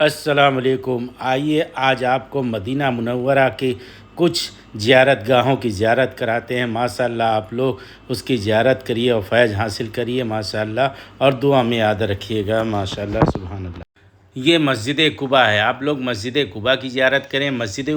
السلام علیکم۔ آئیے آج آپ کو مدینہ منورہ کی کچھ زیارت گاہوں کی زیارت کراتے ہیں۔ ماشاءاللہ آپ لوگ اس کی زیارت کریے اور فیض حاصل کریے ماشاءاللہ، اور دعا میں یاد رکھیے گا ماشاءاللہ سبحان اللہ۔ یہ مسجد قباء ہے، آپ لوگ مسجد قباء کی زیارت کریں۔ مسجد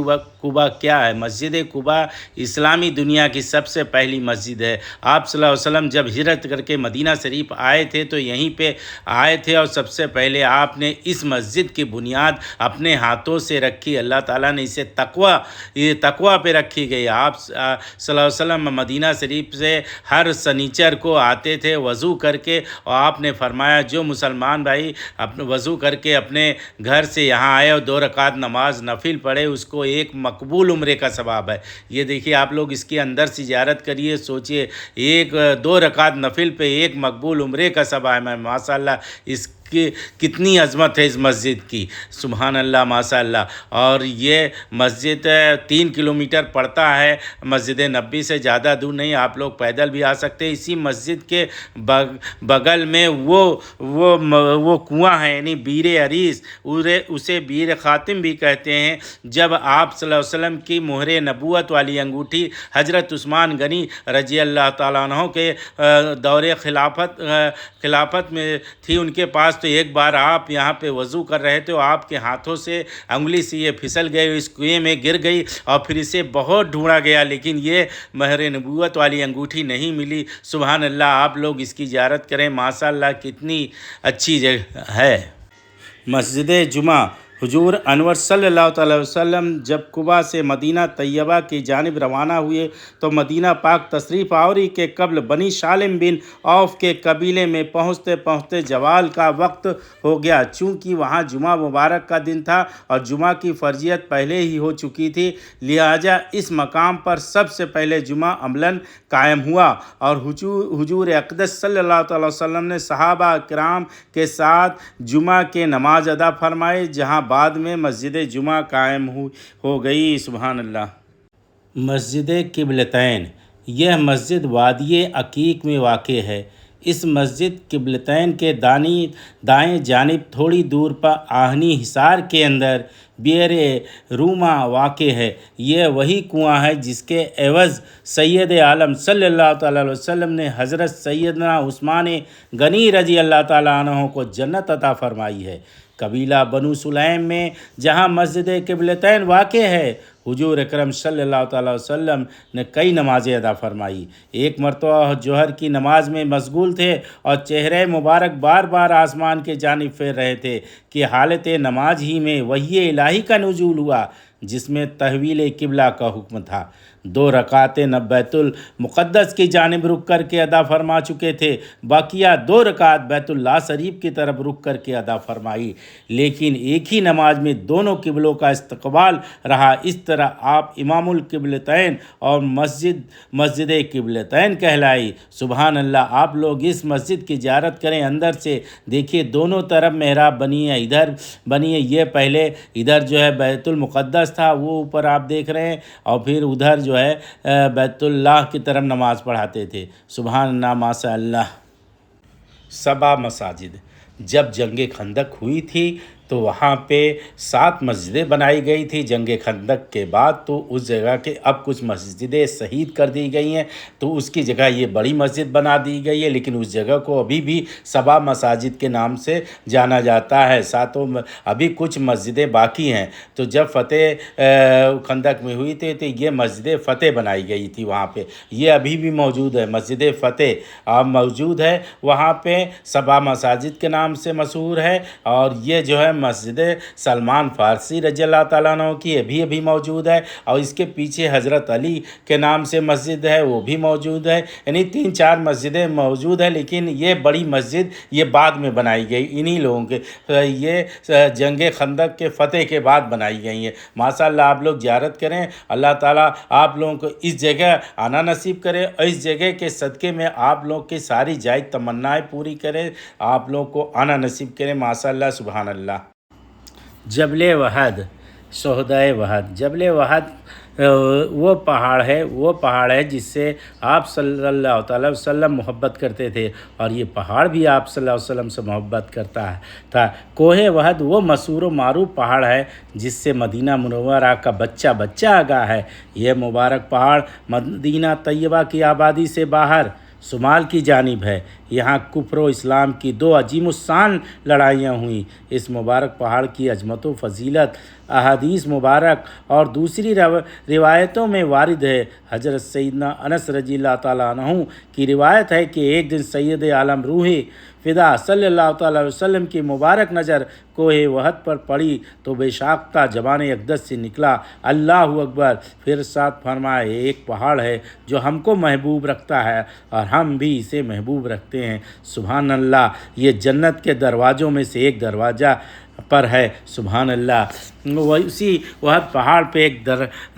قباء کیا ہے؟ مسجد قباء اسلامی دنیا کی سب سے پہلی مسجد ہے۔ آپ صلی اللہ علیہ وسلم جب ہجرت کر کے مدینہ شریف آئے تھے تو یہیں پہ آئے تھے، اور سب سے پہلے آپ نے اس مسجد کی بنیاد اپنے ہاتھوں سے رکھی۔ اللہ تعالیٰ نے اسے تقوی پہ رکھی گئی۔ آپ صلی اللہ علیہ وسلم مدینہ شریف سے ہر سنیچر کو آتے تھے وضو کر کے، اور آپ نے فرمایا جو مسلمان بھائی اپنے وضو کر کے اپنے گھر سے یہاں آئے اور 2 رکعت نماز نفل پڑھے، اس کو ایک مقبول عمرے کا ثواب ہے۔ یہ دیکھیے آپ لوگ اس کے اندر سے زیارت کریے، سوچئے 2 رکعت نفل پہ ایک مقبول عمرے کا ثواب ہے۔ ماشاءاللہ اس کی کتنی عظمت ہے اس مسجد کی، سبحان اللہ ماشاءاللہ۔ اور یہ مسجد 3 کلومیٹر پڑتا ہے مسجد نبوی سے، زیادہ دور نہیں، آپ لوگ پیدل بھی آ سکتے ہیں۔ اسی مسجد کے بغل میں وہ کنواں ہے، یعنی بیر عریس، اسے بیر خاتم بھی کہتے ہیں۔ جب آپ صلی اللہ علیہ وسلم کی مہر نبوت والی انگوٹھی حضرت عثمان غنی رضی اللہ تعالیٰ عنہ کے دور خلافت میں تھی ان کے پاس، تو ایک بار آپ یہاں پہ وضو کر رہے تھے، آپ کے ہاتھوں سے انگلی سے یہ پھسل گئی، اس کنویں میں گر گئی، اور پھر اسے بہت ڈھونڈا گیا لیکن یہ مہر نبوت والی انگوٹھی نہیں ملی۔ سبحان اللہ، آپ لوگ اس کی زیارت کریں، ماشاءاللہ کتنی اچھی جگہ ہے۔ مسجد جمعہ، حضور انور صلی اللہ تعالی وسلم جب قباء سے مدینہ طیبہ کی جانب روانہ ہوئے تو مدینہ پاک تشریف آوری کے قبل بنی سالم بن عوف کے قبیلے میں پہنچتے پہنچتے زوال کا وقت ہو گیا۔ چونکہ وہاں جمعہ مبارک کا دن تھا اور جمعہ کی فرضیت پہلے ہی ہو چکی تھی، لہٰذا اس مقام پر سب سے پہلے جمعہ عملاً قائم ہوا، اور حضور اقدس صلی اللہ تعالی وسلم نے صحابہ کرام کے ساتھ جمعہ کے نماز ادا فرمائی، جہاں بعد میں مسجد جمعہ قائم ہو گئی، سبحان اللہ۔ مسجد قبلتین، یہ مسجد وادی عقیق میں واقع ہے۔ اس مسجد قبلتین کے دائیں جانب تھوڑی دور پر آہنی حصار کے اندر بئر روما واقع ہے۔ یہ وہی کنواں ہے جس کے عوض سید عالم صلی اللہ تعالیٰ علیہ وسلم نے حضرت سیدنا عثمان غنی رضی اللہ تعالیٰ عنہ کو جنت عطا فرمائی ہے۔ قبیلہ بنو سلیم میں جہاں مسجد قبلتین واقع ہے، حضور اکرم صلی اللہ تعالیٰ وسلم نے کئی نمازیں ادا فرمائی۔ ایک مرتبہ جوہر کی نماز میں مشغول تھے اور چہرہ مبارک بار بار آسمان کے جانب پھیر رہے تھے کہ حالت نماز ہی میں وحی الہی کا نزول ہوا جس میں تحویل قبلہ کا حکم تھا۔ 2 رکعتیں بیت المقدس کی جانب رک کر کے ادا فرما چکے تھے، باقیہ 2 رکعت بیت اللہ شریف کی طرف رک کر کے ادا فرمائی، لیکن ایک ہی نماز میں دونوں قبلوں کا استقبال رہا۔ اس طرح آپ امام القبلتین اور مسجد قبلتین کہلائی، سبحان اللہ۔ آپ لوگ اس مسجد کی زیارت کریں، اندر سے دیکھیے دونوں طرف محراب بنی ہے، ادھر بنی ہے، یہ پہلے ادھر جو ہے بیت المقدس تھا، وہ اوپر آپ دیکھ رہے ہیں، اور پھر ادھر جو ہے بیت اللہ کی طرف نماز پڑھاتے تھے، سبحان اللہ ماشاء اللہ۔ 7 مساجد، جب جنگ خندق ہوئی تھی تو وہاں پہ 7 مسجدیں بنائی گئی تھی۔ جنگ خندق کے بعد تو اس جگہ کے اب کچھ مسجدیں شہید کر دی گئی ہیں، تو اس کی جگہ یہ بڑی مسجد بنا دی گئی ہے، لیکن اس جگہ کو ابھی بھی 7 مساجد کے نام سے جانا جاتا ہے۔ ابھی کچھ مسجدیں باقی ہیں۔ تو جب فتح خندق میں ہوئی تھی تو یہ مسجد فتح بنائی گئی تھی وہاں پہ، یہ ابھی بھی موجود ہے، مسجد فتح اب موجود ہے وہاں پہ، 7 مساجد کے نام سے مشہور ہے۔ اور یہ جو ہے مسجد سلمان فارسی رضی اللہ تعالیٰ عنہ کی ابھی موجود ہے، اور اس کے پیچھے حضرت علی کے نام سے مسجد ہے، وہ بھی موجود ہے، یعنی 3-4 مسجدیں موجود ہیں، لیکن یہ بڑی مسجد یہ بعد میں بنائی گئی انہی لوگوں کے، یہ جنگ خندق کے فتح کے بعد بنائی گئی ہیں۔ ماشاءاللہ آپ لوگ زیارت کریں، اللہ تعالیٰ آپ لوگوں کو اس جگہ آنا نصیب کرے، اور اس جگہ کے صدقے میں آپ لوگ کی ساری جائز تمنائیں پوری کرے، آپ لوگ کو آنا نصیب کرے، ماشاءاللہ سبحان اللہ۔ جبل وحد، شہدائے وحد، جبل وحد وہ پہاڑ ہے جس سے آپ صلی اللہ تعالی وسلم محبت کرتے تھے، اور یہ پہاڑ بھی آپ صلی اللہ علیہ وسلم سے محبت کرتا تھا۔ کوہ وہد وہ مشہور و معروف پہاڑ ہے جس سے مدینہ منورہ کا بچہ آگاہ ہے۔ یہ مبارک پہاڑ مدینہ طیبہ کی آبادی سے باہر شمال کی جانب ہے۔ یہاں کفر و اسلام کی دو عظیم الشان لڑائیاں ہوئیں۔ اس مبارک پہاڑ کی عظمت و فضیلت احادیث مبارک اور دوسری روایتوں میں وارد ہے۔ حضرت سیدنا انس رضی اللہ تعالیٰ عنہ کی روایت ہے کہ ایک دن سید عالم روح فدا صلی اللہ تعالیٰ علیہ وسلم کی مبارک نظر کوہ وہد پر پڑی تو بے ساختہ زبان اقدس سے نکلا اللہ اکبر، پھر ساتھ فرمائے ایک پہاڑ ہے جو ہم کو محبوب رکھتا ہے اور ہم بھی اسے محبوب رکھتے ہیں۔ سبحان اللہ، یہ جنت کے دروازوں میں سے ایک دروازہ پر ہے۔ سبحان اللہ، وہ اسی وہد پہاڑ پہ ایک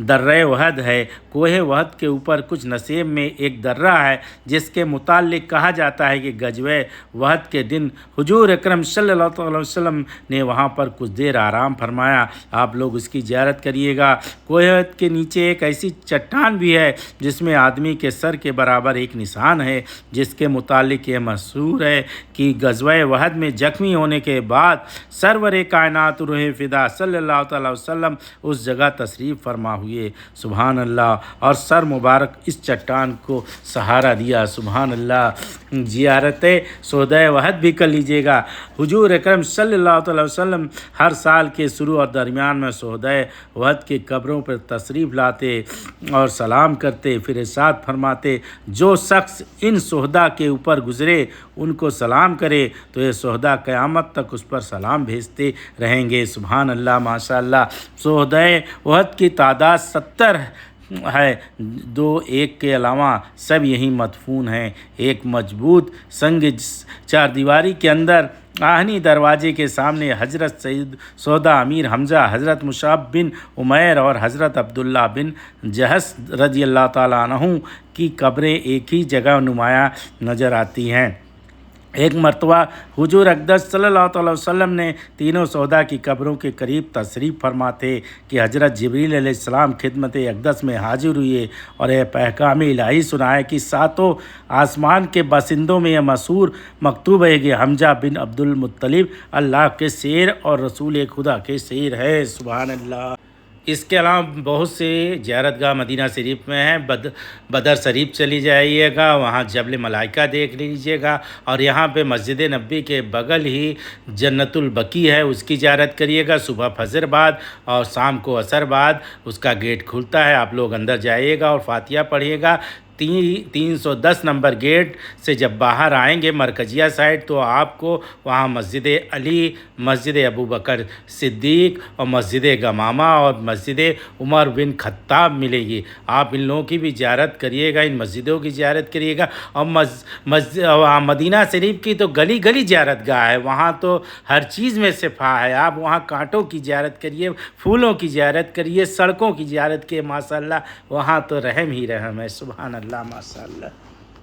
درہ وہد ہے۔ کوہ وہد کے اوپر کچھ نصیب میں ایک درہ ہے جس کے متعلق کہا جاتا ہے کہ غزوہ وہد کے دن حضور اکرم صلی اللہ علیہ وسلم نے وہاں پر کچھ دیر آرام فرمایا۔ آپ لوگ اس کی زیارت کریے گا۔ کوہ وہد کے نیچے ایک ایسی چٹان بھی ہے جس میں آدمی کے سر کے برابر ایک نشان ہے، جس کے متعلق یہ مشہور ہے کہ غزوہ وہد میں زخمی ہونے کے بعد سرور کائنات روح فدا صلی اللہ تعالیٰ وسلم اس جگہ تشریف فرما ہوئے۔ سبحان اللہ، اور سر مبارک اس چٹان کو سہارا دیا۔ سبحان اللہ، زیارت شہدائے وہد بھی کر لیجیے گا۔ حضور اکرم صلی اللہ تعالیٰ وسلم ہر سال کے شروع اور درمیان میں شہدائے وہد کی قبروں پر تشریف لاتے اور سلام کرتے، پھر ارشاد فرماتے جو شخص ان شہداء کے اوپر گزرے ان کو سلام کرے تو یہ شہداء قیامت تک اس پر سلام بھیجتے رہیں گے۔ سبحان اللہ، ماشاء اللہ۔ شہدائے وہد کی تعداد 70 ہے، 2 ایک کے علاوہ سب یہیں مدفون ہیں۔ ایک مضبوط سنگ چار دیواری کے اندر آہنی دروازے کے سامنے حضرت سید سودا امیر حمزہ، حضرت مصعب بن عمیر اور حضرت عبداللہ بن جہش رضی اللہ تعالیٰ عنہ کی قبریں ایک ہی جگہ نمایاں نظر آتی ہیں۔ ایک مرتبہ حضور اقدس صلی اللہ علیہ وسلم نے تینوں شہداء کی قبروں کے قریب تشریف فرما تھے کہ حضرت جبریل علیہ السلام خدمت اقدس میں حاضر ہوئے اور یہ پیغام الہی سنائے کہ ساتوں آسمان کے باشندوں میں یہ مشہور مکتوب ہے کہ حمزہ بن عبد المطلب اللہ کے شیر اور رسول خدا کے شیر ہے۔ سبحان اللہ۔ اس کے علاوہ بہت سے زیارت گاہ مدینہ شریف میں ہیں۔ بدر شریف چلی جائیے گا، وہاں جبل ملائکہ دیکھ لیجیے گا، اور یہاں پہ مسجد نبی کے بغل ہی جنت البقیع ہے، اس کی زیارت کریے گا۔ صبح فجر بعد اور شام کو عصر بعد اس کا گیٹ کھلتا ہے، آپ لوگ اندر جائیے گا اور فاتحہ پڑھیے گا۔ 310 نمبر گیٹ سے جب باہر آئیں گے مرکزیہ سائڈ تو آپ کو وہاں مسجد علی، مسجد ابوبکر صدیق اور مسجد گمامہ اور مسجد عمر بن خطاب ملے گی۔ آپ ان لوگوں کی بھی زیارت کریے گا، ان مسجدوں کی زیارت کریے گا۔ اور وہاں مدینہ شریف کی تو گلی گلی زیارت گاہ ہے، وہاں تو ہر چیز میں شفا ہے۔ آپ وہاں کانٹوں کی زیارت کریے، پھولوں کی زیارت کریے، سڑکوں کی زیارت کریے، ماشاء اللہ وہاں تو رحم ہی رحم ہے۔ سبحان اللہ، ماشاء اللہ۔